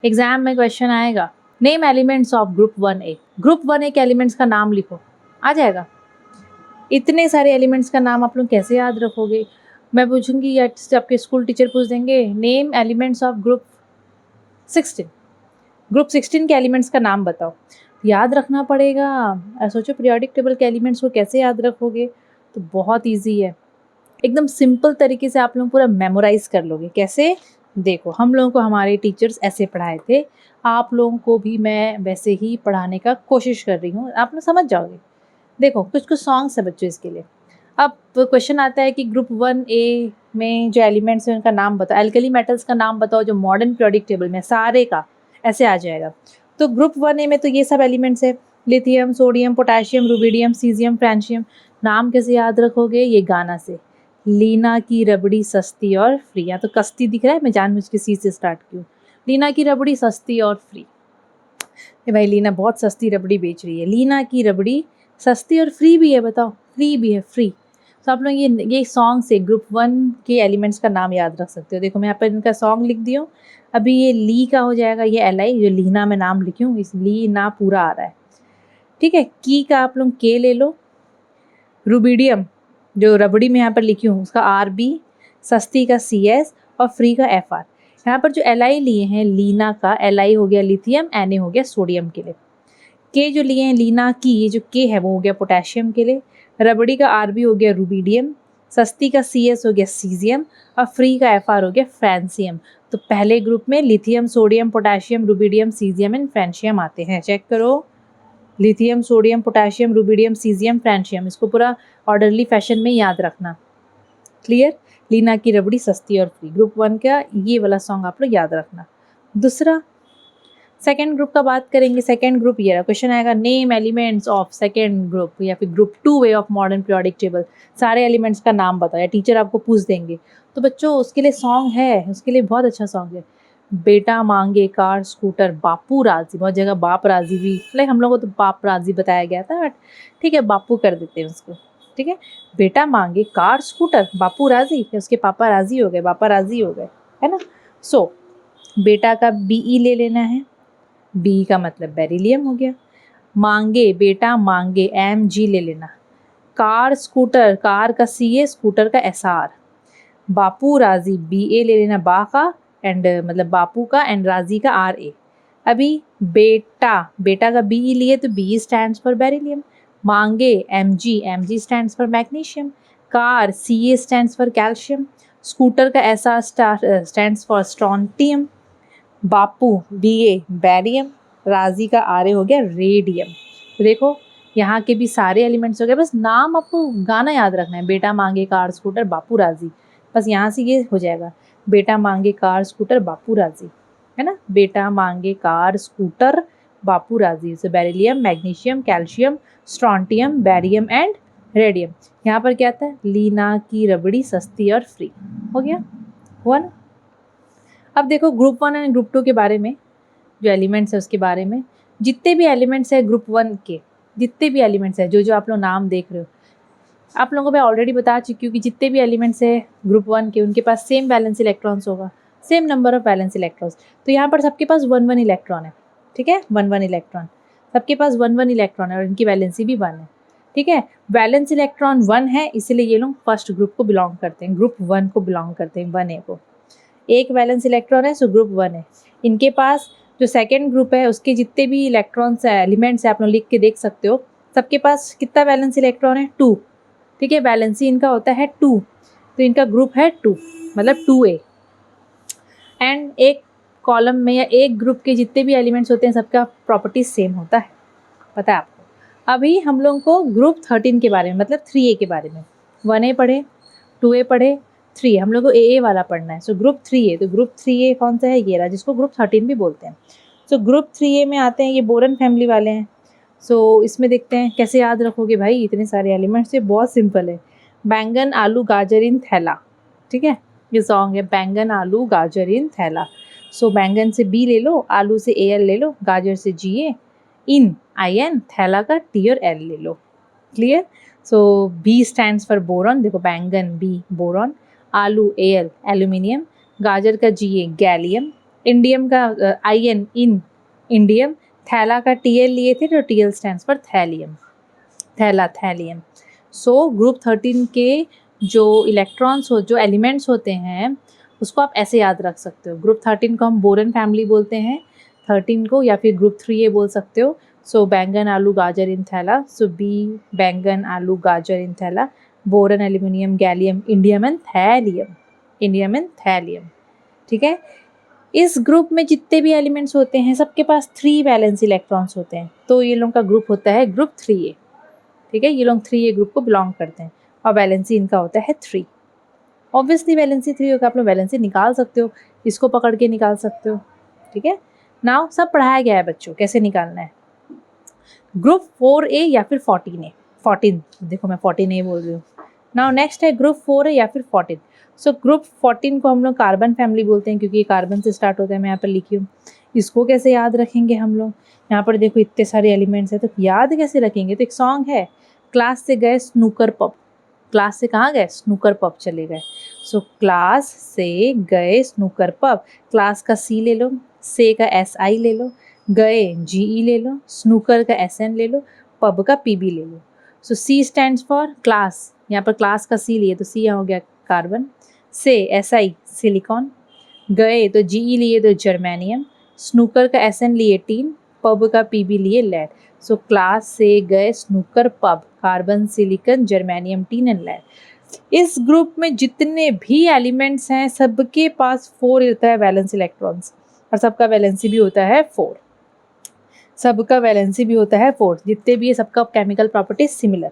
Exam में question आएगा, name elements of group 1A। Group 1A के एलिमेंट्स का नाम लिखो, आ जाएगा। इतने सारे एलिमेंट्स का नाम आप लोग कैसे याद रखोगे? मैं पूछूंगी या आपके स्कूल टीचर पूछ देंगे, name elements of group 16। Group 16 के एलिमेंट्स का नाम बताओ, याद रखना पड़ेगा। सोचो पीरियोडिक टेबल के एलिमेंट्स को कैसे याद रखोगे? तो बहुत ईजी है, एकदम सिंपल तरीके से आप लोग पूरा मेमोराइज कर लोगे। कैसे? देखो, हम लोगों को हमारे टीचर्स ऐसे पढ़ाए थे, आप लोगों को भी मैं वैसे ही पढ़ाने का कोशिश कर रही हूँ, आप लोग समझ जाओगे। देखो, कुछ कुछ सॉन्ग्स है बच्चों इसके लिए। अब क्वेश्चन आता है कि ग्रुप 1A में जो एलिमेंट्स हैं उनका नाम बताओ, एल्कली मेटल्स का नाम बताओ जो मॉडर्न पीरियोडिक टेबल में सारे का ऐसे आ जाएगा। तो ग्रुप 1A में तो ये सब एलिमेंट्स है, lithium, sodium, potassium, rubidium, caesium, francium. नाम कैसे याद रखोगे? ये गाना से, लीना की रबड़ी सस्ती और फ्री। यहाँ तो कस्ती दिख रहा है, मैं जानबूझ के सी से स्टार्ट की हूँ। लीना की रबड़ी सस्ती और फ्री। भाई लीना बहुत सस्ती रबड़ी बेच रही है, लीना की रबड़ी सस्ती और फ्री भी है। बताओ, फ्री भी है, फ्री। तो आप लोग ये सॉन्ग से ग्रुप 1 के एलिमेंट्स का नाम याद रख सकते हो। देखो, मैं यहाँ पर इनका सॉन्ग लिख दी हूँ। अभी ये ली का हो जाएगा, ये LI जो लीना में नाम लिखी हूँ, इस ली ना पूरा आ रहा है, ठीक है। की का आप लोग के ले लो, रुबिडियम जो रबड़ी में यहाँ पर लिखी हूँ उसका RB, सस्ती का CS और फ्री का FR। यहाँ पर जो LI लिए हैं, लीना का LI हो गया लिथियम, Na हो गया सोडियम के लिए। के जो लिए हैं लीना की, ये जो के है वो हो गया पोटेशियम के लिए। रबड़ी का RB हो गया रुबिडियम, सस्ती का CS हो गया सीजियम और फ्री का FR हो गया फ्रेंशियम। तो पहले ग्रुप में lithium, sodium, potassium, rubidium, caesium and francium आते हैं। चेक करो, lithium, sodium, potassium, rubidium, caesium, francium. इसको पूरा ऑर्डरली फैशन में याद रखना। क्लियर? लीना की रबड़ी सस्ती और फ्री, ग्रुप 1 का ये वाला सॉन्ग आप लोग याद रखना। दूसरा, सेकेंड ग्रुप का बात करेंगे। सेकेंड ग्रुप ये रहा, क्वेश्चन आएगा, name elements of second group या फिर group 2A of modern periodic table. सारे एलिमेंट्स का नाम बताओ, या टीचर आपको पूछ देंगे। तो बच्चों उसके लिए सॉन्ग है, उसके लिए बहुत अच्छा सॉन्ग है। बेटा मांगे कार स्कूटर बापू राजी। बहुत जगह बाप राजी भी, लाइक हम लोगों को तो बाप राजी बताया गया था, बट ठीक है, बापू कर देते हैं उसको, ठीक है। बेटा मांगे कार स्कूटर बापू राजी, या उसके पापा राजी हो गए, पापा राजी हो गए, है ना। सो बेटा का BE ले लेना है, B का मतलब बेरिलियम हो गया। मांगे, बेटा मांगे MG ले लेना। कार स्कूटर, कार का CA, स्कूटर का SR। बापू राजी BA ले लेना, बा का एंड मतलब बापू का एंड राजी का RA। अभी बेटा, बेटा का BE लिए तो BE स्टैंड्स फॉर बेरिलियम। मांगे MG, MG stands for magnesium. Car CA stands for calcium. Scooter का SR stands for strontium. Bapu BA barium, राजी का RA हो गया रेडियम। तो देखो, यहाँ के भी सारे एलिमेंट्स हो गए, बस नाम आपको गाना याद रखना है, बेटा मांगे कार स्कूटर बापू राजी। बस यहाँ से ये हो जाएगा, बेटा मांगे कार स्कूटर बापू राजी, है ना। बेटा मांगे कार स्कूटर बापू राजी से beryllium, magnesium, calcium, strontium, barium and radium. यहाँ पर क्या था? लीना की रबड़ी सस्ती और फ्री। हो गया, हुआ ना। अब देखो ग्रुप 1 एंड ग्रुप 2 के बारे में, जो एलिमेंट्स है उसके बारे में। जितने भी एलिमेंट्स है ग्रुप 1 के, जितने भी एलिमेंट्स है जो जो आप लोग नाम देख रहे हो, आप लोगों को मैं ऑलरेडी बता चुकी हूँ कि जितने भी एलिमेंट्स है ग्रुप 1 के, उनके पास सेम वैलेंस इलेक्ट्रॉन्स होगा, same number of valence electrons. तो यहाँ पर सबके पास 1 1 इलेक्ट्रॉन है, ठीक है, 1 1 इलेक्ट्रॉन, सबके पास 1 1 इलेक्ट्रॉन है और इनकी वैलेंसी भी 1 है, ठीक है। वैलेंस इलेक्ट्रॉन 1 है, इसलिए ये लोग फर्स्ट ग्रुप को बिलोंग करते हैं, ग्रुप 1 को बिलोंग करते हैं, 1A को। एक वैलेंस इलेक्ट्रॉन है, सो ग्रुप 1 है। इनके पास जो सेकेंड ग्रुप है उसके जितने भी इलेक्ट्रॉन्स है, एलिमेंट्स है, आप लोग लिख के देख सकते हो, सबके पास कितना वैलेंस इलेक्ट्रॉन है? 2, ठीक है। वैलेंसी इनका होता है 2, तो इनका ग्रुप है 2, मतलब 2A। एंड एक कॉलम में या एक ग्रुप के जितने भी एलिमेंट्स होते हैं सबका प्रॉपर्टी सेम होता है, पता है आपको। अभी हम लोग को ग्रुप 13 के बारे में, मतलब 3A के बारे में, 1A पढ़े, 2A पढ़े, 3 हम लोग को AA वाला पढ़ना है। सो ग्रुप 3A, तो ग्रुप 3A कौन सा है? ये रहा, जिसको ग्रुप 13 भी बोलते हैं। सो ग्रुप 3A में आते हैं ये बोरन फैमिली वाले हैं। सो इसमें देखते हैं कैसे याद रखोगे भाई इतने सारे एलिमेंट्स। ये बहुत सिंपल है, बैंगन आलू गाजर इन थैला, ठीक है। ये सॉन्ग है, बैंगन आलू गाजर इन थैला। सो बैंगन से B ले लो, आलू से AL ले लो, गाजर से GA, इन IN, थैला का T और L ले लो। Clear? So B stands for boron, देखो बैंगन B बोरॉन, आलू AL एल्यूमिनियम, गाजर का GA गैलियम, इंडियम का IN इन इंडियम, थैला का TL लिए थे तो TL स्टैंड्स फॉर थैलियम, थैला थैलियम। सो ग्रुप 13 के जो इलेक्ट्रॉन्स जो एलिमेंट्स होते हैं उसको आप ऐसे याद रख सकते हो। ग्रुप 13 को हम बोरन फैमिली बोलते हैं 13 को, या फिर ग्रुप 3A बोल सकते हो। सो बैंगन आलू गाजर इन थैला, सो बी बैंगन आलू गाजर इन थैला, boron aluminium gallium indium and thallium, indium and thallium. ठीक है, इस ग्रुप में जितने भी एलिमेंट्स होते हैं सबके पास 3 वैलेंस इलेक्ट्रॉन्स होते हैं, तो ये लोगों का ग्रुप होता है ग्रुप 3A। ठीक है, ये लोग 3A ग्रुप को बिलोंग करते हैं और वैलेंसी इनका होता है 3। ऑब्वियसली वैलेंसी 3 होगा, आप लोग वैलेंसी निकाल सकते हो, इसको पकड़ के निकाल सकते हो। ठीक है, नाउ सब पढ़ाया गया है बच्चों कैसे निकालना है। ग्रुप 4A या फिर 14A, 14 देखो मैं 14A बोल रही हूँ। नाउ नेक्स्ट है ग्रुप 4A या फिर 14। सो ग्रुप 14 को हम लोग कार्बन फैमिली बोलते हैं क्योंकि ये कार्बन से स्टार्ट होता है, मैं यहाँ पर लिखी हूँ। इसको कैसे याद रखेंगे हम लोग, यहाँ पर देखो इतने सारे एलिमेंट्स हैं तो याद कैसे रखेंगे। तो एक सॉन्ग है, क्लास से गए स्नूकर पब, क्लास से कहाँ गए, स्नूकर पब चले गए। सो क्लास से गए स्नूकर पब, क्लास का C ले लो, से का SI ले लो, गए GE ले लो, स्नूकर का SN ले लो, पब का PB ले लो। सो C स्टैंड्स फॉर क्लास, यहाँ पर क्लास का C लिए तो C यहाँ हो गया कार्बन, से SI सिलिकॉन, गए तो GE लिए तो जर्मेनियम, स्नूकर का SN लिए टीन, पब का PB लिए लेड। सो क्लास से गए snooker pub, carbon silicon germanium tin and lead. इस ग्रुप में जितने भी एलिमेंट्स हैं सबके पास 4 होता है वैलेंस इलेक्ट्रॉन्स, और सबका वैलेंसी भी होता है 4, सबका वैलेंसी भी होता है 4। जितने भी है सबका केमिकल प्रॉपर्टीज सिमिलर।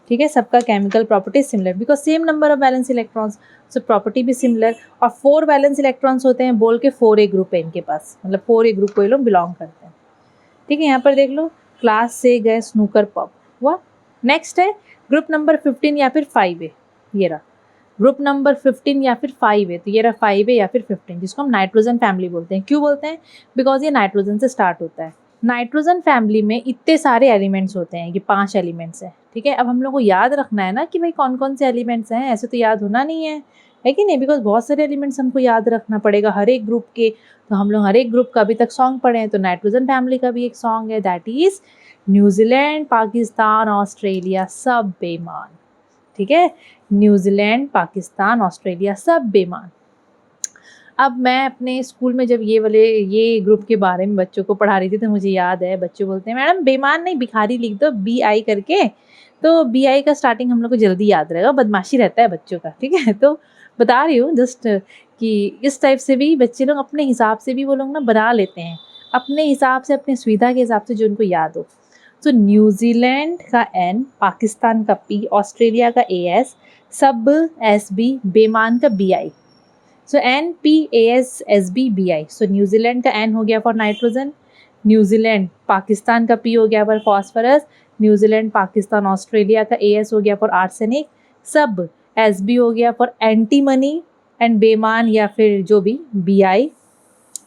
ठीक है, सबका chemical properties similar because same number of valence electrons, so property भी सिमिलर। और 4 वैलेंस इलेक्ट्रॉन्स होते हैं बोल के 4A ग्रुप है इनके पास, मतलब 4A ग्रुप को ये लोग बिलोंग करते हैं। ठीक है, यहाँ पर देख लो क्लास से गए स्नूकर पब हुआ। नेक्स्ट है ग्रुप नंबर 15 या फिर 5A, ये रहा ग्रुप नंबर 15 या फिर 5A, तो ये रहा 5A या फिर 15, जिसको हम नाइट्रोजन फैमिली बोलते हैं। क्यों बोलते हैं, बिकॉज ये नाइट्रोजन से स्टार्ट होता है। नाइट्रोजन फैमिली में इतने सारे एलिमेंट्स होते हैं, ये 5 एलिमेंट्स हैं। ठीक है, अब हम लोग को याद रखना है ना कि भाई कौन कौन से एलिमेंट्स हैं, ऐसे तो याद होना नहीं है कि नहीं, बिकॉज बहुत सारे एलिमेंट्स हमको याद रखना पड़ेगा हर एक ग्रुप के। तो हम लोग हर एक ग्रुप का अभी तक सॉन्ग पढ़े हैं, तो नाइट्रोजन फैमिली का भी एक सॉन्ग है, that is New Zealand Pakistan Australia सब बेईमान। ठीक है, न्यूजीलैंड पाकिस्तान ऑस्ट्रेलिया सब बेईमान। अब मैं अपने स्कूल में जब ये ग्रुप के बारे में बच्चों को पढ़ा रही थी तो मुझे याद है बच्चे बोलते हैं मैडम बेईमान नहीं भिखारी लिख दो BI करके, तो BI का स्टार्टिंग हम लोग को जल्दी याद रहेगा, बदमाशी रहता है बच्चों का। ठीक है, तो बता रही हूँ जस्ट कि इस टाइप से भी बच्चे लोग अपने हिसाब से भी वो लोग ना बना लेते हैं, अपने हिसाब से अपने सुविधा के हिसाब से जो उनको याद हो। तो न्यूजीलैंड का N, पाकिस्तान का P, ऑस्ट्रेलिया का AS, सब SB, बेईमान का BI। सो NPASSBBI। सो न्यूजीलैंड का N हो गया फॉर नाइट्रोजन, न्यूजीलैंड पाकिस्तान का P हो गया for phosphorus, New Zealand Pakistan Australia का AS हो गया फॉर आर्सेनिक, सब SB हो गया फॉर एंटीमनी, एंड बेईमान या फिर जो भी BI,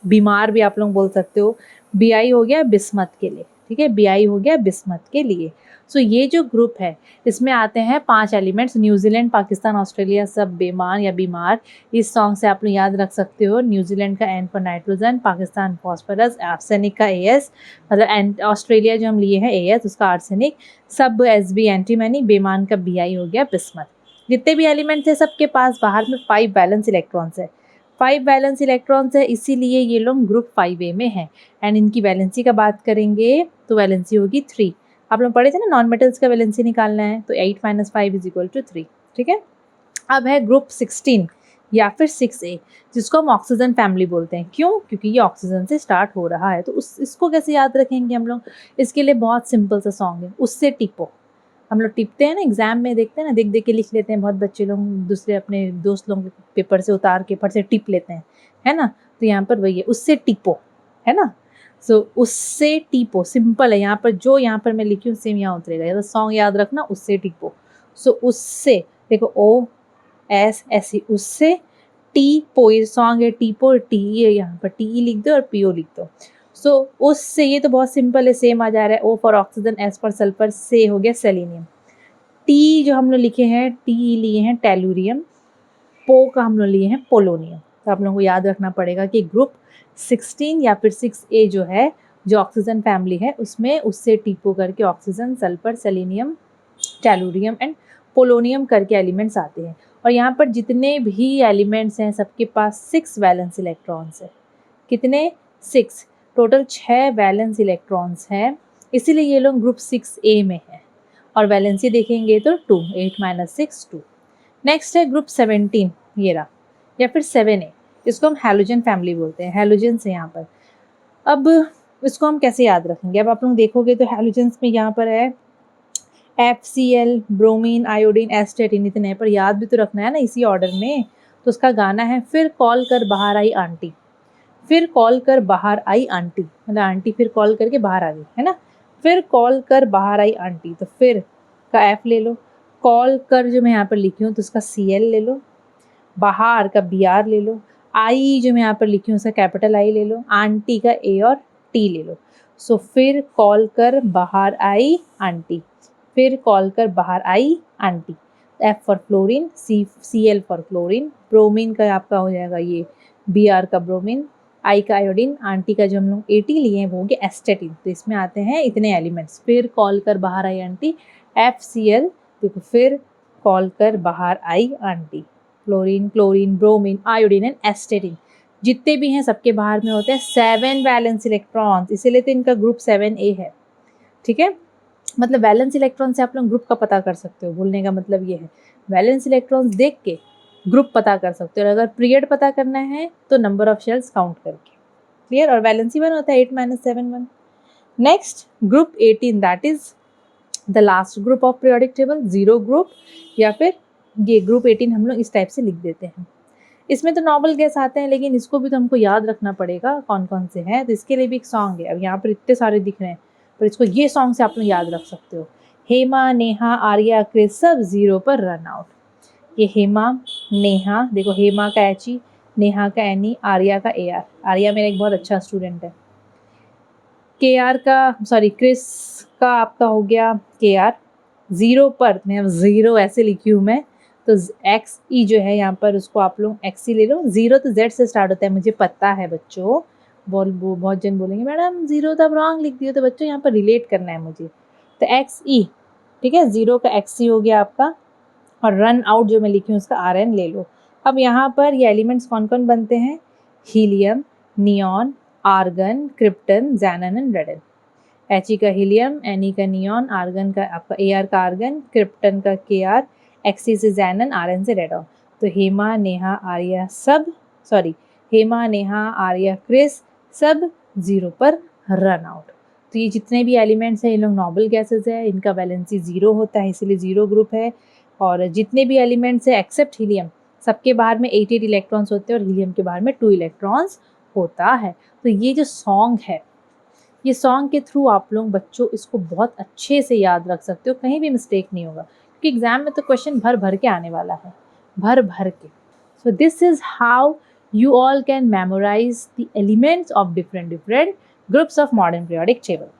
बीमार भी आप लोग बोल सकते हो, BI हो गया बिस्मत के लिए। ठीक है, BI हो गया बिस्मत के लिए। सो ये जो ग्रुप है इसमें आते हैं 5 एलिमेंट्स, न्यूजीलैंड पाकिस्तान ऑस्ट्रेलिया सब बेईमान या बीमार। इस सॉन्ग से आप लोग याद रख सकते हो, न्यूजीलैंड का N for nitrogen, Pakistan phosphorus, arsenic का AS, मतलब ऑस्ट्रेलिया जो हम लिए हैं AS उसका आर्सेनिक, सब SB एंटीमनी, बेईमान का BI हो गया बिस्मत। जितने भी एलिमेंट्स है सबके पास बाहर में 5 बैलेंस इलेक्ट्रॉन्स है, 5 बैलेंस इलेक्ट्रॉन्स है, इसीलिए ये लोग ग्रुप 5A में है। एंड इनकी वैलेंसी का बात करेंगे तो वैलेंसी होगी 3। आप लोग पढ़े थे ना नॉन मेटल्स का वैलेंसी निकालना है, तो 8 - 5 = 3। ठीक है, अब है ग्रुप 16 या फिर 6A, जिसको हम ऑक्सीजन फैमिली बोलते हैं। क्यों, क्योंकि ये ऑक्सीजन से स्टार्ट हो रहा है। तो इसको कैसे याद रखेंगे हम लोग, इसके लिए बहुत सिंपल सा सॉन्ग है, उससे टिपो। हम लोग टिपते हैं ना एग्जाम में, देखते हैं ना, देख देख के लिख लेते हैं, बहुत बच्चे लोग दूसरे अपने दोस्त लोगों के पेपर से उतार के फट से टिप लेते हैं, है ना। तो यहाँ पर वही है, उससे टिपो, है ना। सो उससे टिपो सिंपल है, यहाँ पर जो यहाँ पर मैं लिखी हूँ सेम यहाँ उतरेगा, या तो सॉन्ग याद रखना, उससे टिपो। सो उससे देखो OSSE, उससे टीपो, ये सॉन्ग है टीपो, टी है यहाँ पर, TE लिख दो और PO लिख दो। सो उससे, ये तो बहुत सिंपल है, सेम आ जा रहा है। O for oxygen, S for sulphur, से हो गया सेलेनियम। T जो हम लोग लिखे हैं, TE लिए हैं टेलुरियम, पो का हम लोग लिए हैं पोलोनियम। तो आप लोगों को याद रखना पड़ेगा कि ग्रुप 16 या फिर 6A जो है, जो ऑक्सीजन फैमिली है उसमें उससे टीपो करके oxygen, sulphur, selenium, tellurium and polonium करके एलिमेंट्स आते हैं। और यहाँ पर जितने भी एलिमेंट्स हैं सबके पास 6 वैलेंस इलेक्ट्रॉन्स है। कितने? 6। टोटल 6 वैलेंस इलेक्ट्रॉन्स हैं, इसीलिए ये लोग ग्रुप 6A में है। और वैलेंसी देखेंगे तो 2, 8 - 6 2। नेक्स्ट है ग्रुप 17, ये रहा, या फिर 7A। इसको हम हैलोजन फैमिली बोलते हैं, हैलोजन्स है यहाँ पर। अब इसको हम कैसे याद रखेंगे? अब आप लोग देखोगे तो हैलोजन्स में यहाँ पर है FCl, ब्रोमीन, आयोडीन, एस्टेटिन, इतने हैं, पर याद भी तो रखना है ना इसी ऑर्डर में। तो उसका गाना है फिर कॉल कर बाहर आई आंटी। फिर कॉल कर बाहर आई आंटी, मतलब आंटी फिर कॉल करके बाहर आ गई, है ना। फिर कॉल कर बाहर आई आंटी, तो फिर का F ले लो। कॉल कर जो मैं यहाँ पर लिखी हूँ तो उसका Cl ले लो। बाहर का Br ले लो। आई जो मैं यहाँ पर लिखी हूँ उसका कैपिटल I ले लो। आंटी का A और T ले लो। सो फिर कॉल कर बाहर आई आंटी। फिर कॉल कर बाहर आई aunty. F for fluorine, Cl for chlorine, bromine का आपका हो जाएगा ये Br का ब्रोमीन, I का आयोडीन, आंटी का जो हम लोग AT लिए हैं वो हो गया एस्टेटिन। तो इसमें आते हैं इतने एलिमेंट्स। फिर कॉल कर बाहर आई आंटी, FCl, देखो फिर कॉल कर बाहर आई aunty. Fluorine, chlorine, bromine, iodine and astatine जितने भी हैं सबके बाहर में होते हैं 7 वैलेंस इलेक्ट्रॉन्स, इसीलिए तो इनका ग्रुप 7A है। ठीक है, मतलब वैलेंस इलेक्ट्रॉन से आप लोग ग्रुप का पता कर सकते हो। बोलने का मतलब ये है, वैलेंस इलेक्ट्रॉन्स देख के ग्रुप पता कर सकते हो। और अगर पीरियड पता करना है तो नंबर ऑफ शेल्स काउंट करके। क्लियर? और वैलेंसी 1 होता है 8 - 7 1। Next group 18, that is the last group of periodic table, 0 group, या फिर ये ग्रुप 18 हम लोग इस टाइप से लिख देते हैं। इसमें तो नॉबल गैस आते हैं, लेकिन इसको भी तो हमको याद रखना पड़ेगा कौन कौन से हैं। तो इसके लिए भी एक सॉन्ग है। अब यहाँ पर इतने सारे दिख रहे हैं, पर इसको ये सॉन्ग से आप लोग याद रख सकते हो। हेमा, नेहा, आर्या, क्रिस सब 0 पर रन आउट। ये हेमा, नेहा, देखो हेमा का HE, नेहा का NE, आर्या का AR। आर्या मेरा एक बहुत अच्छा स्टूडेंट है। KR का, सॉरी क्रिस का आपका हो गया KR 0 पर, मैं 0 ऐसे लिखी हूँ मैं, तो XE जो है यहाँ पर उसको आप लोग XE ले लो। 0 तो Z से स्टार्ट होता है, मुझे पता है बच्चों। बहुत जन बोलेंगे मैडम 0 तो आप रॉन्ग लिख दिए। तो बच्चों यहाँ पर रिलेट करना है मुझे, तो XE, ठीक है। 0 का XE हो गया आपका। और रन आउट जो मैं लिखी हूँ उसका RN ले लो। अब यहाँ पर ये एलिमेंट्स कौन कौन बनते हैं? Helium, neon, argon, krypton, xenon and radon. HE का हीलियम, NE का नियॉन, आर्गन का आपका AR का आर्गन, क्रिप्टन का KR, XE से ज़ैनन, RN से रेडन। तो हेमा, नेहा, आर्या सब, सॉरी हेमा, नेहा, आर्या, क्रिस सब 0 पर रन आउट। तो ये जितने भी एलिमेंट्स हैं इन लोग नॉबल गैसेज है, इनका वैलेंसी 0 होता है, इसीलिए 0 ग्रुप है। और जितने भी एलिमेंट्स हैं एक्सेप्ट हीलियम, सबके बाहर में 8 इलेक्ट्रॉन्स होते हैं और हीलियम के बाहर में 2 इलेक्ट्रॉन्स होता है। तो ये जो सॉन्ग है, ये सॉन्ग के थ्रू आप लोग बच्चों इसको बहुत अच्छे से याद रख सकते हो, कहीं भी मिस्टेक नहीं होगा, क्योंकि एग्जाम में तो क्वेश्चन भर भर के आने वाला है, भर भर के। So this is how you all can memorize the elements of different groups of modern periodic table.